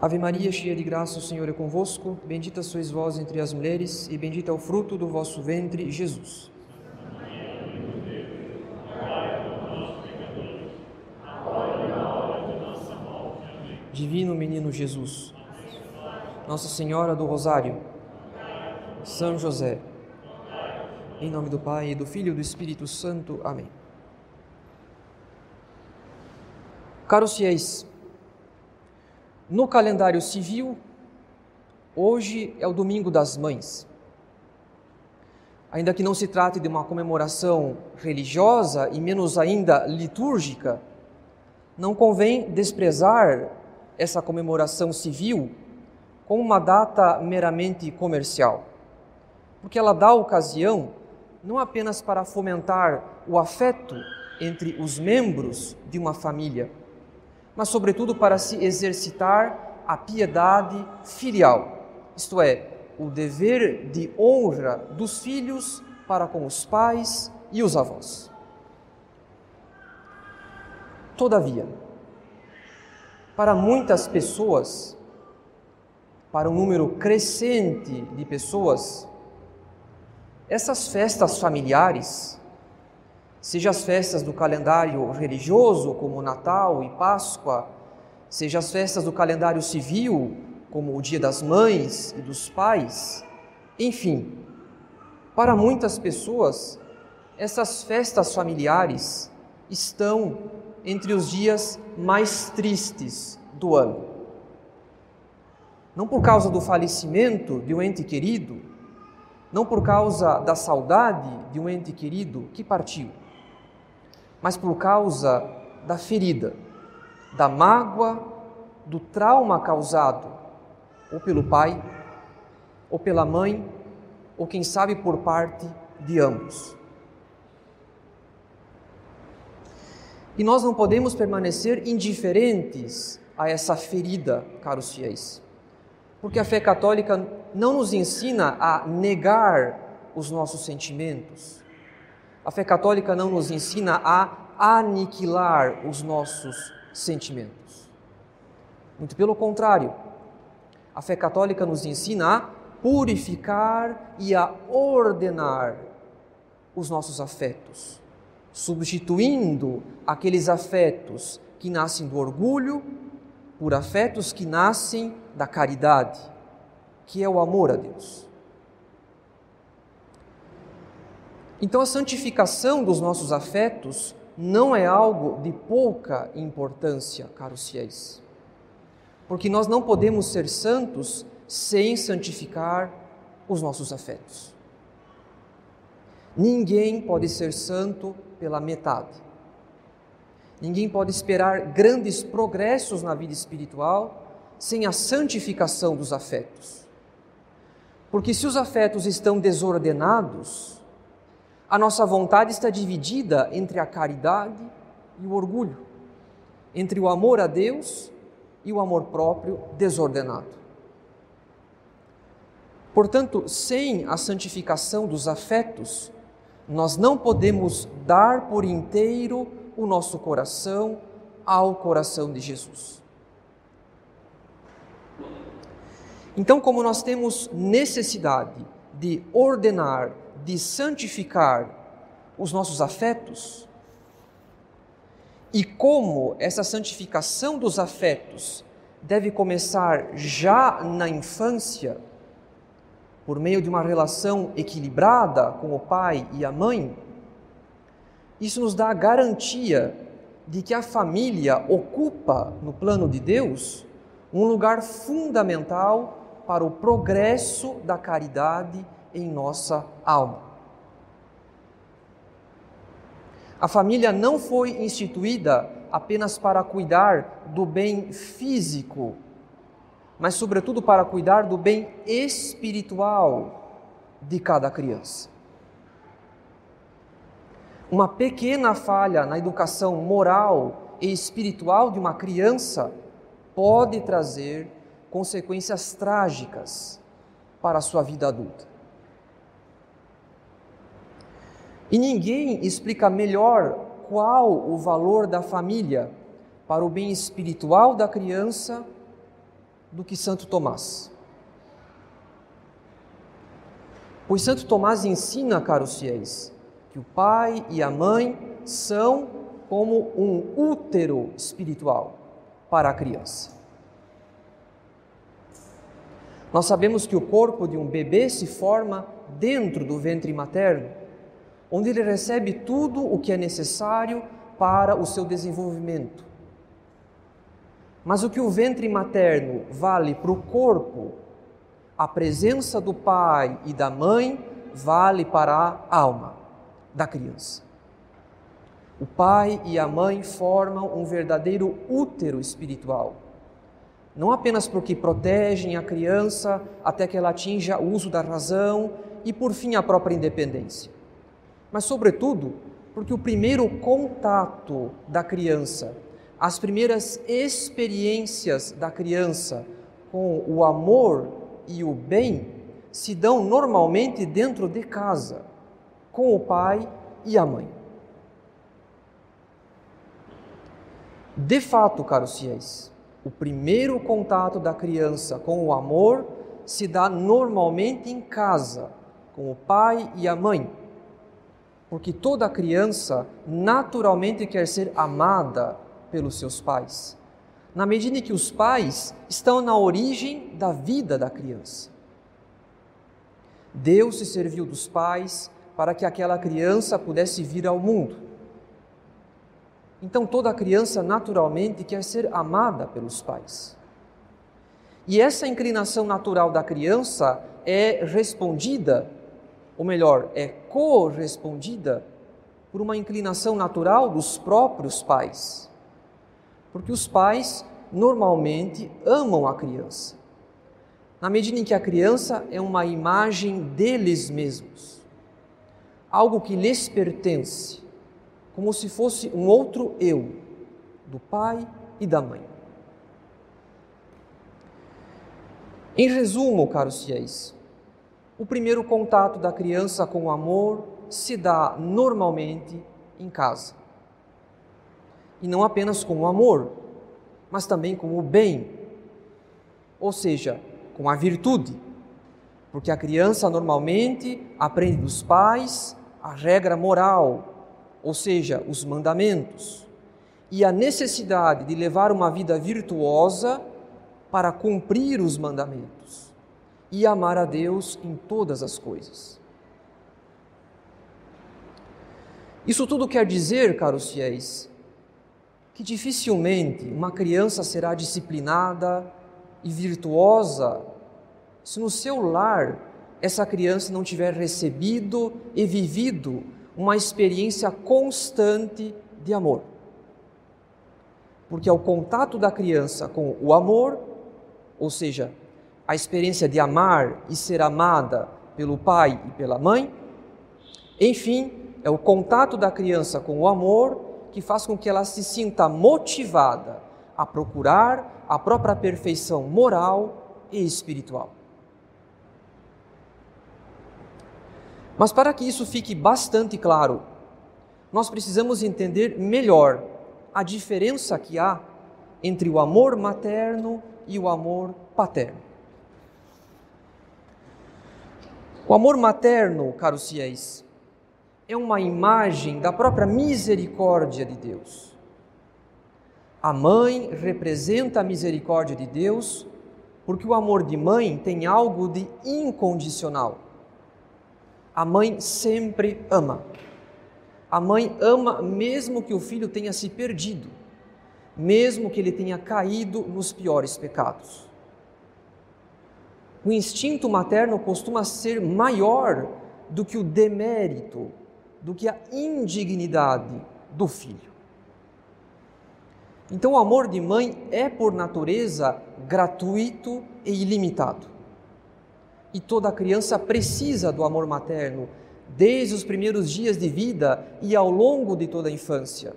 Ave Maria, cheia de graça, o Senhor é convosco. Bendita sois vós entre as mulheres, e bendito é o fruto do vosso ventre, Jesus. Divino Menino Jesus, Nossa Senhora do Rosário, São José, em nome do Pai, do Filho e do Espírito Santo. Amém. Caros fiéis, no calendário civil, hoje é o Domingo das Mães. Ainda que não se trate de uma comemoração religiosa e menos ainda litúrgica, não convém desprezar essa comemoração civil como uma data meramente comercial, porque ela dá ocasião não apenas para fomentar o afeto entre os membros de uma família, mas sobretudo para se exercitar a piedade filial, isto é, o dever de honra dos filhos para com os pais e os avós. Todavia, para muitas pessoas, para um número crescente de pessoas, essas festas familiares, seja as festas do calendário religioso, como Natal e Páscoa, seja as festas do calendário civil, como o Dia das Mães e dos Pais, enfim, para muitas pessoas, essas festas familiares estão entre os dias mais tristes do ano. Não por causa do falecimento de um ente querido, não por causa da saudade de um ente querido que partiu, mas por causa da ferida, da mágoa, do trauma causado ou pelo pai, ou pela mãe, ou quem sabe por parte de ambos. E nós não podemos permanecer indiferentes a essa ferida, caros fiéis, porque a fé católica não nos ensina a negar os nossos sentimentos. A fé católica não nos ensina a aniquilar os nossos sentimentos. Muito pelo contrário, a fé católica nos ensina a purificar e a ordenar os nossos afetos, substituindo aqueles afetos que nascem do orgulho por afetos que nascem da caridade, que é o amor a Deus. Então, a santificação dos nossos afetos não é algo de pouca importância, caros fiéis, porque nós não podemos ser santos sem santificar os nossos afetos. Ninguém pode ser santo pela metade. Ninguém pode esperar grandes progressos na vida espiritual sem a santificação dos afetos. Porque se os afetos estão desordenados, a nossa vontade está dividida entre a caridade e o orgulho, entre o amor a Deus e o amor próprio desordenado. Portanto, sem a santificação dos afetos, nós não podemos dar por inteiro o nosso coração ao coração de Jesus. Então, como nós temos necessidade de ordenar, de santificar os nossos afetos, e como essa santificação dos afetos deve começar já na infância, por meio de uma relação equilibrada com o pai e a mãe, isso nos dá a garantia de que a família ocupa, no plano de Deus, um lugar fundamental para o progresso da caridade em nossa alma. A família não foi instituída apenas para cuidar do bem físico, mas sobretudo para cuidar do bem espiritual de cada criança. Uma pequena falha na educação moral e espiritual de uma criança pode trazer consequências trágicas para a sua vida adulta. E ninguém explica melhor qual o valor da família para o bem espiritual da criança do que Santo Tomás. Pois Santo Tomás ensina, caros fiéis, que o pai e a mãe são como um útero espiritual para a criança. Nós sabemos que o corpo de um bebê se forma dentro do ventre materno, onde ele recebe tudo o que é necessário para o seu desenvolvimento. Mas o que o ventre materno vale para o corpo, a presença do pai e da mãe vale para a alma da criança. O pai e a mãe formam um verdadeiro útero espiritual, não apenas porque protegem a criança até que ela atinja o uso da razão e, por fim, a própria independência, mas, sobretudo, porque o primeiro contato da criança, as primeiras experiências da criança com o amor e o bem se dão normalmente dentro de casa, com o pai e a mãe. De fato, caros fiéis, o primeiro contato da criança com o amor se dá normalmente em casa, com o pai e a mãe, porque toda criança naturalmente quer ser amada pelos seus pais, na medida em que os pais estão na origem da vida da criança. Deus se serviu dos pais para que aquela criança pudesse vir ao mundo. Então toda criança naturalmente quer ser amada pelos pais. E essa inclinação natural da criança é respondida, ou melhor, é correspondida por uma inclinação natural dos próprios pais. Porque os pais normalmente amam a criança, na medida em que a criança é uma imagem deles mesmos, algo que lhes pertence, como se fosse um outro eu, do pai e da mãe. Em resumo, caros fiéis, o primeiro contato da criança com o amor se dá normalmente em casa. E não apenas com o amor, mas também com o bem, ou seja, com a virtude, porque a criança normalmente aprende dos pais a regra moral, ou seja, os mandamentos, e a necessidade de levar uma vida virtuosa para cumprir os mandamentos e amar a Deus em todas as coisas. Isso tudo quer dizer, caros fiéis, que dificilmente uma criança será disciplinada e virtuosa se no seu lar essa criança não tiver recebido e vivido uma experiência constante de amor. Porque é o contato da criança com o amor, ou seja, a experiência de amar e ser amada pelo pai e pela mãe, enfim, é o contato da criança com o amor que faz com que ela se sinta motivada a procurar a própria perfeição moral e espiritual. Mas para que isso fique bastante claro, nós precisamos entender melhor a diferença que há entre o amor materno e o amor paterno. O amor materno, caros fiéis, é uma imagem da própria misericórdia de Deus. A mãe representa a misericórdia de Deus, porque o amor de mãe tem algo de incondicional. A mãe sempre ama. A mãe ama mesmo que o filho tenha se perdido, mesmo que ele tenha caído nos piores pecados. O instinto materno costuma ser maior do que o demérito, do que a indignidade do filho. Então o amor de mãe é por natureza gratuito e ilimitado. E toda criança precisa do amor materno, desde os primeiros dias de vida e ao longo de toda a infância.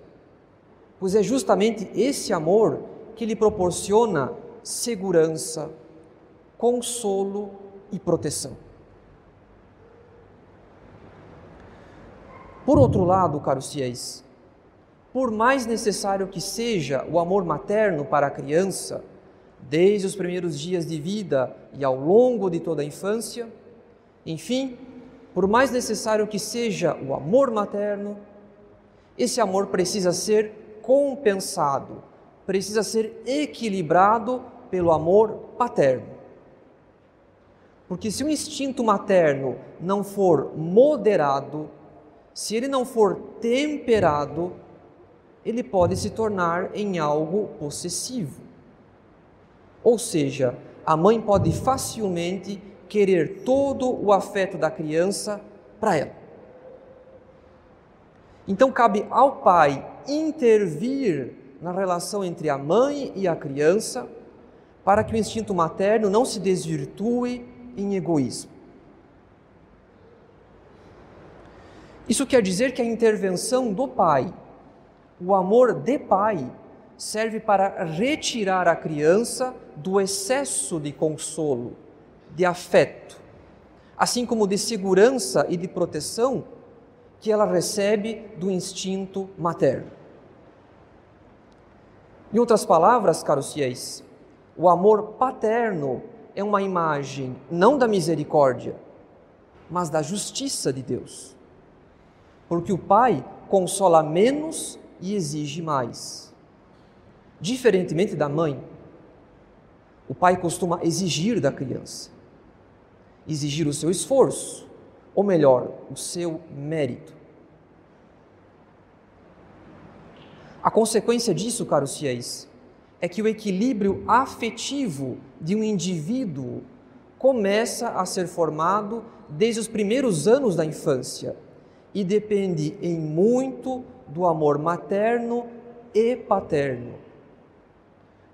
Pois é justamente esse amor que lhe proporciona segurança, consolo e proteção. Por outro lado, caros fiéis, por mais necessário que seja o amor materno para a criança, desde os primeiros dias de vida e ao longo de toda a infância. Enfim, por mais necessário que seja o amor materno, esse amor precisa ser compensado, precisa ser equilibrado pelo amor paterno. Porque se o instinto materno não for moderado, se ele não for temperado, ele pode se tornar em algo possessivo. Ou seja, a mãe pode facilmente querer todo o afeto da criança para ela. Então cabe ao pai intervir na relação entre a mãe e a criança para que o instinto materno não se desvirtue em egoísmo. Isso quer dizer que a intervenção do pai, o amor de pai, serve para retirar a criança do excesso de consolo, de afeto, assim como de segurança e de proteção que ela recebe do instinto materno. Em outras palavras, caros fiéis, o amor paterno é uma imagem não da misericórdia, mas da justiça de Deus. Porque o pai consola menos e exige mais. Diferentemente da mãe, o pai costuma exigir da criança, exigir o seu esforço, ou melhor, o seu mérito. A consequência disso, caros fiéis, é que o equilíbrio afetivo de um indivíduo começa a ser formado desde os primeiros anos da infância e depende em muito do amor materno e paterno.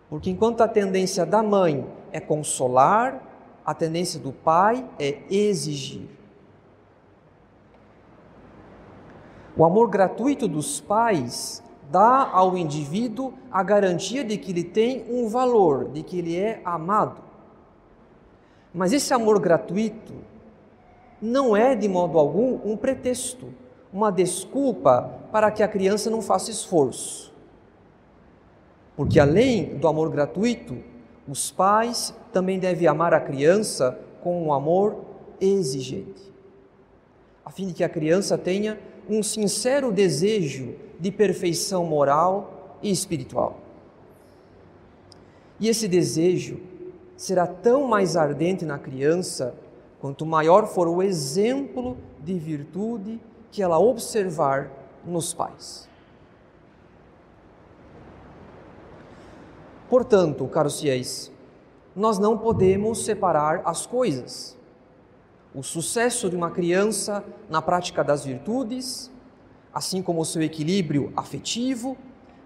Porque enquanto a tendência da mãe é consolar, a tendência do pai é exigir. O amor gratuito dos pais dá ao indivíduo a garantia de que ele tem um valor, de que ele é amado. Mas esse amor gratuito não é de modo algum um pretexto, uma desculpa para que a criança não faça esforço. Porque além do amor gratuito, os pais também devem amar a criança com um amor exigente, a fim de que a criança tenha um sincero desejo de perfeição moral e espiritual. E esse desejo será tão mais ardente na criança quanto maior for o exemplo de virtude que ela observar nos pais. Portanto, caros fiéis, nós não podemos separar as coisas. O sucesso de uma criança na prática das virtudes, assim como o seu equilíbrio afetivo,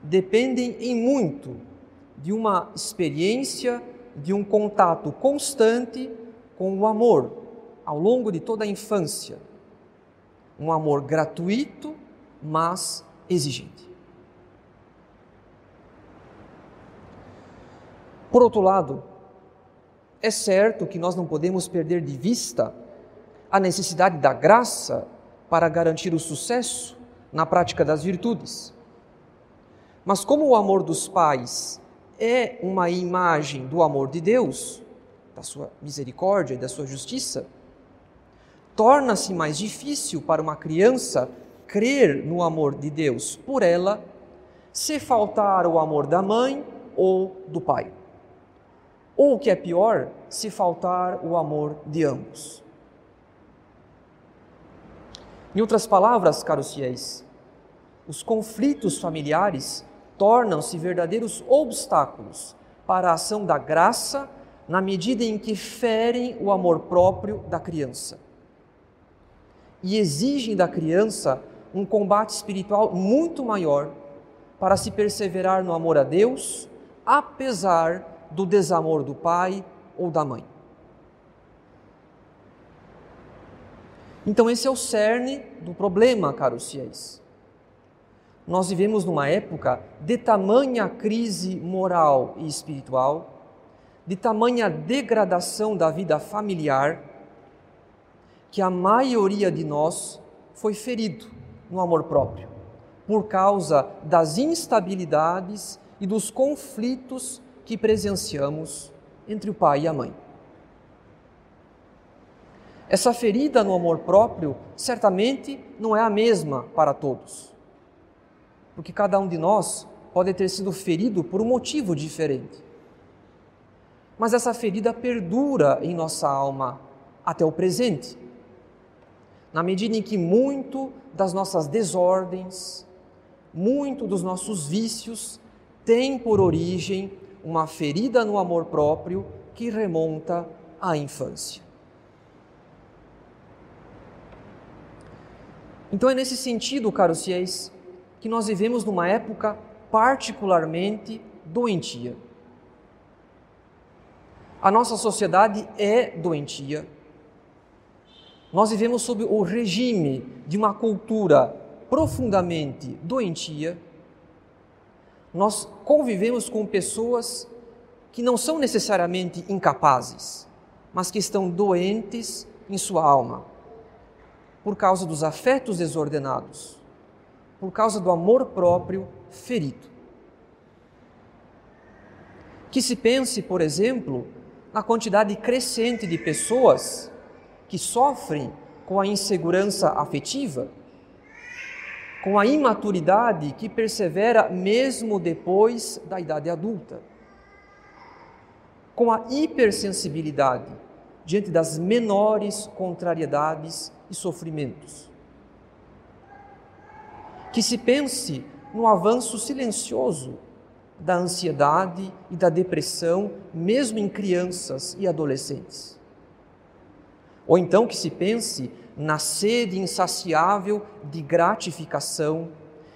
dependem em muito de uma experiência, de um contato constante com o amor ao longo de toda a infância. Um amor gratuito, mas exigente. Por outro lado, é certo que nós não podemos perder de vista a necessidade da graça para garantir o sucesso na prática das virtudes. Mas como o amor dos pais é uma imagem do amor de Deus, da sua misericórdia e da sua justiça, torna-se mais difícil para uma criança crer no amor de Deus por ela, se faltar o amor da mãe ou do pai. Ou, o que é pior, se faltar o amor de ambos. Em outras palavras, caros fiéis, os conflitos familiares tornam-se verdadeiros obstáculos para a ação da graça na medida em que ferem o amor próprio da criança e exigem da criança um combate espiritual muito maior para se perseverar no amor a Deus, apesar do desamor do pai ou da mãe. Então esse é o cerne do problema, caros fiéis. Nós vivemos numa época de tamanha crise moral e espiritual, de tamanha degradação da vida familiar, que a maioria de nós foi ferido no amor próprio, por causa das instabilidades e dos conflitos que presenciamos entre o pai e a mãe. Essa ferida no amor próprio certamente não é a mesma para todos, porque cada um de nós pode ter sido ferido por um motivo diferente. Mas essa ferida perdura em nossa alma até o presente, na medida em que muito das nossas desordens, muito dos nossos vícios tem por origem uma ferida no amor próprio que remonta à infância. Então é nesse sentido, caros fiéis, que nós vivemos numa época particularmente doentia. A nossa sociedade é doentia. Nós vivemos sob o regime de uma cultura profundamente doentia. Nós convivemos com pessoas que não são necessariamente incapazes, mas que estão doentes em sua alma, por causa dos afetos desordenados, por causa do amor próprio ferido. Que se pense, por exemplo, na quantidade crescente de pessoas que sofrem com a insegurança afetiva, com a imaturidade que persevera mesmo depois da idade adulta, com a hipersensibilidade diante das menores contrariedades e sofrimentos. Que se pense no avanço silencioso da ansiedade e da depressão, mesmo em crianças e adolescentes. Ou então que se pense na sede insaciável de gratificação,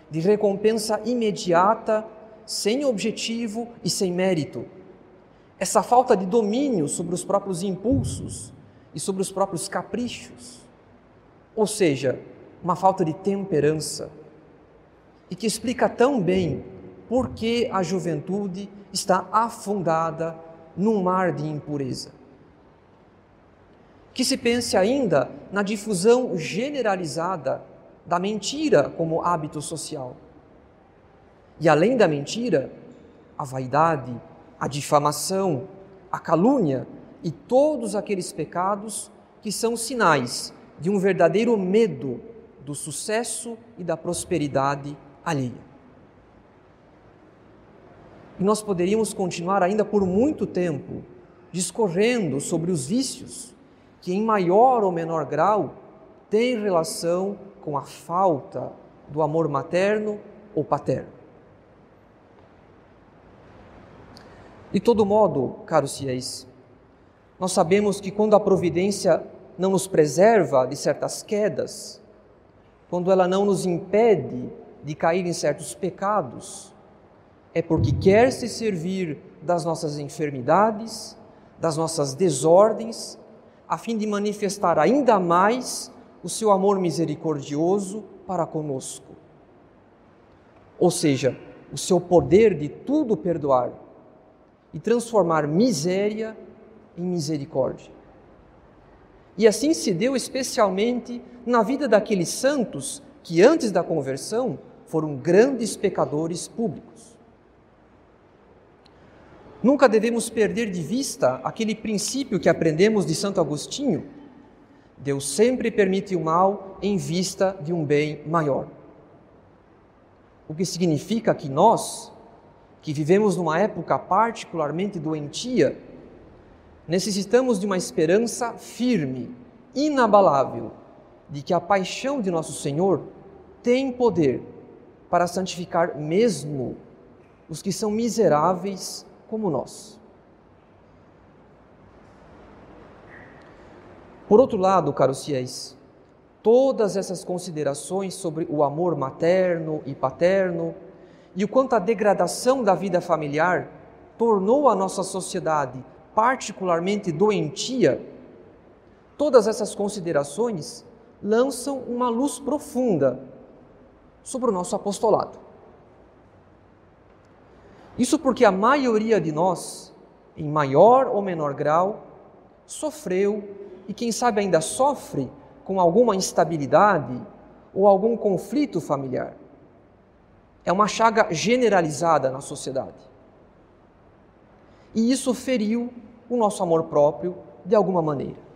de recompensa imediata, sem objetivo e sem mérito. Essa falta de domínio sobre os próprios impulsos e sobre os próprios caprichos. Ou seja, uma falta de temperança. E que explica tão bem por que a juventude está afundada num mar de impureza. Que se pense ainda na difusão generalizada da mentira como hábito social. E além da mentira, a vaidade, a difamação, a calúnia e todos aqueles pecados que são sinais de um verdadeiro medo do sucesso e da prosperidade alheia. E nós poderíamos continuar ainda por muito tempo discorrendo sobre os vícios que em maior ou menor grau têm relação com a falta do amor materno ou paterno. De todo modo, caros fiéis, nós sabemos que quando a providência não nos preserva de certas quedas, quando ela não nos impede de cair em certos pecados, é porque quer se servir das nossas enfermidades, das nossas desordens, a fim de manifestar ainda mais o seu amor misericordioso para conosco. Ou seja, o seu poder de tudo perdoar e transformar miséria em misericórdia. E assim se deu especialmente na vida daqueles santos que antes da conversão foram grandes pecadores públicos. Nunca devemos perder de vista aquele princípio que aprendemos de Santo Agostinho: Deus sempre permite o mal em vista de um bem maior. O que significa que nós, que vivemos numa época particularmente doentia, necessitamos de uma esperança firme, inabalável, de que a paixão de nosso Senhor tem poder para santificar mesmo os que são miseráveis como nós. Por outro lado, caros fiéis, todas essas considerações sobre o amor materno e paterno e o quanto a degradação da vida familiar tornou a nossa sociedade particularmente doentia, todas essas considerações lançam uma luz profunda sobre o nosso apostolado. Isso porque a maioria de nós, em maior ou menor grau, sofreu e quem sabe ainda sofre com alguma instabilidade ou algum conflito familiar. É uma chaga generalizada na sociedade. E isso feriu o nosso amor próprio de alguma maneira.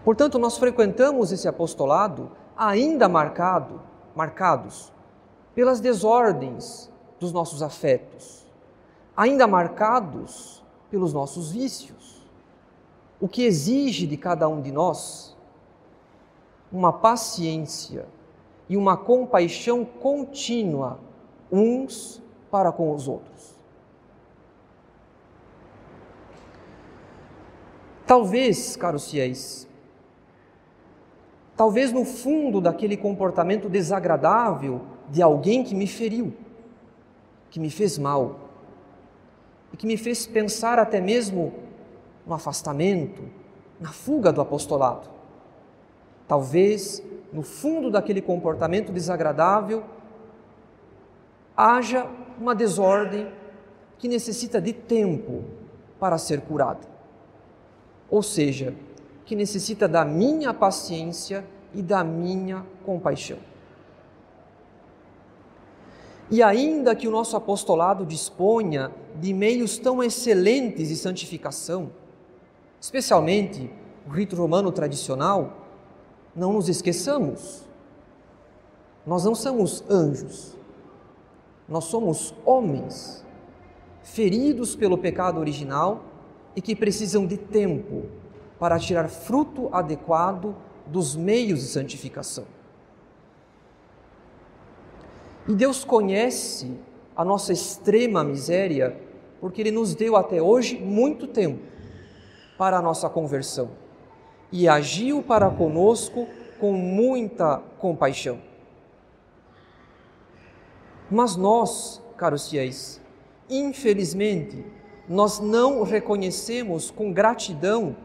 Portanto, nós frequentamos esse apostolado ainda marcados pelas desordens dos nossos afetos, ainda marcados pelos nossos vícios, o que exige de cada um de nós uma paciência e uma compaixão contínua uns para com os outros. Talvez, caros fiéis, talvez no fundo daquele comportamento desagradável de alguém que me feriu, que me fez mal, e que me fez pensar até mesmo no afastamento, na fuga do apostolado. Talvez no fundo daquele comportamento desagradável haja uma desordem que necessita de tempo para ser curada. Ou seja, que necessita da minha paciência e da minha compaixão. E ainda que o nosso apostolado disponha de meios tão excelentes de santificação, especialmente o rito romano tradicional, não nos esqueçamos, nós não somos anjos, nós somos homens, feridos pelo pecado original e que precisam de tempo para tirar fruto adequado dos meios de santificação. E Deus conhece a nossa extrema miséria, porque Ele nos deu até hoje muito tempo para a nossa conversão e agiu para conosco com muita compaixão. Mas nós, caros fiéis, infelizmente, nós não reconhecemos com gratidão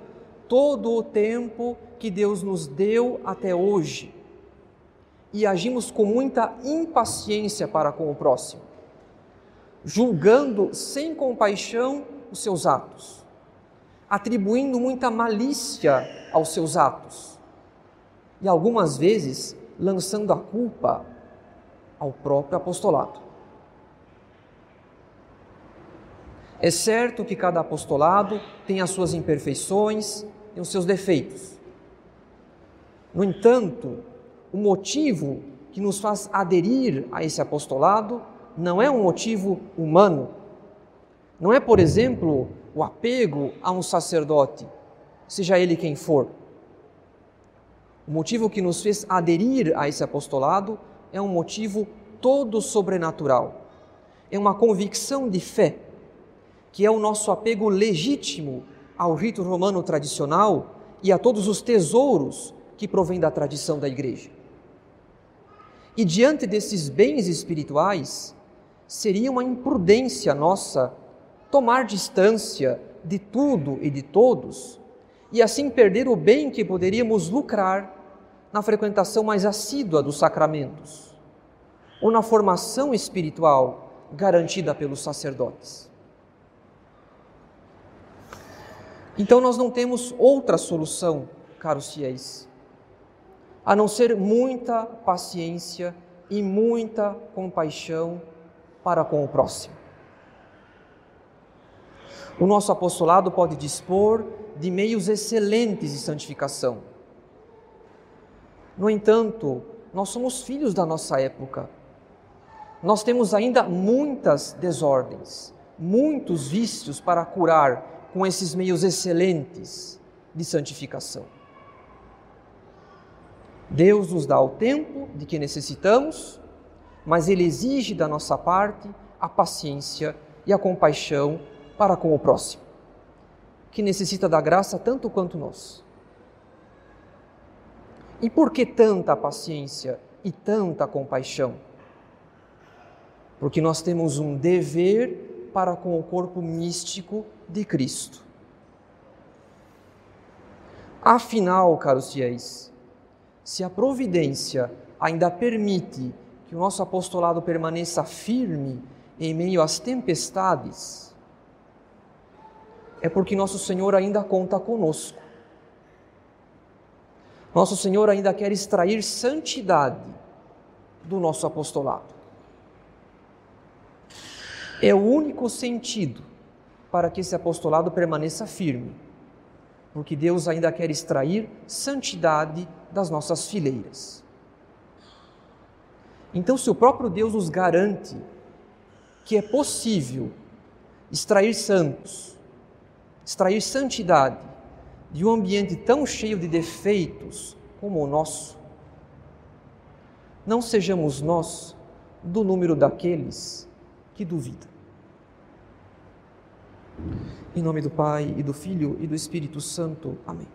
todo o tempo que Deus nos deu até hoje e agimos com muita impaciência para com o próximo, julgando sem compaixão os seus atos, atribuindo muita malícia aos seus atos e algumas vezes lançando a culpa ao próprio apostolado. É certo que cada apostolado tem as suas imperfeições e os seus defeitos. No entanto, o motivo que nos faz aderir a esse apostolado não é um motivo humano. Não é, por exemplo, o apego a um sacerdote, seja ele quem for. O motivo que nos fez aderir a esse apostolado é um motivo todo sobrenatural. É uma convicção de fé, que é o nosso apego legítimo ao rito romano tradicional e a todos os tesouros que provêm da tradição da Igreja. E diante desses bens espirituais, seria uma imprudência nossa tomar distância de tudo e de todos e assim perder o bem que poderíamos lucrar na frequentação mais assídua dos sacramentos ou na formação espiritual garantida pelos sacerdotes. Então nós não temos outra solução, caros fiéis, a não ser muita paciência e muita compaixão para com o próximo. O nosso apostolado pode dispor de meios excelentes de santificação. No entanto, nós somos filhos da nossa época. Nós temos ainda muitas desordens, muitos vícios para curar com esses meios excelentes de santificação. Deus nos dá o tempo de que necessitamos, mas Ele exige da nossa parte a paciência e a compaixão para com o próximo, que necessita da graça tanto quanto nós. E por que tanta paciência e tanta compaixão? Porque nós temos um dever para com o corpo místico de Cristo. Afinal, caros fiéis, se a providência ainda permite que o nosso apostolado permaneça firme em meio às tempestades, é porque nosso Senhor ainda conta conosco. Nosso Senhor ainda quer extrair santidade do nosso apostolado. É o único sentido para que esse apostolado permaneça firme, porque Deus ainda quer extrair santidade das nossas fileiras. Então, se o próprio Deus nos garante que é possível extrair santos, extrair santidade de um ambiente tão cheio de defeitos como o nosso, não sejamos nós do número daqueles que duvidam. Em nome do Pai, e do Filho, e do Espírito Santo. Amém.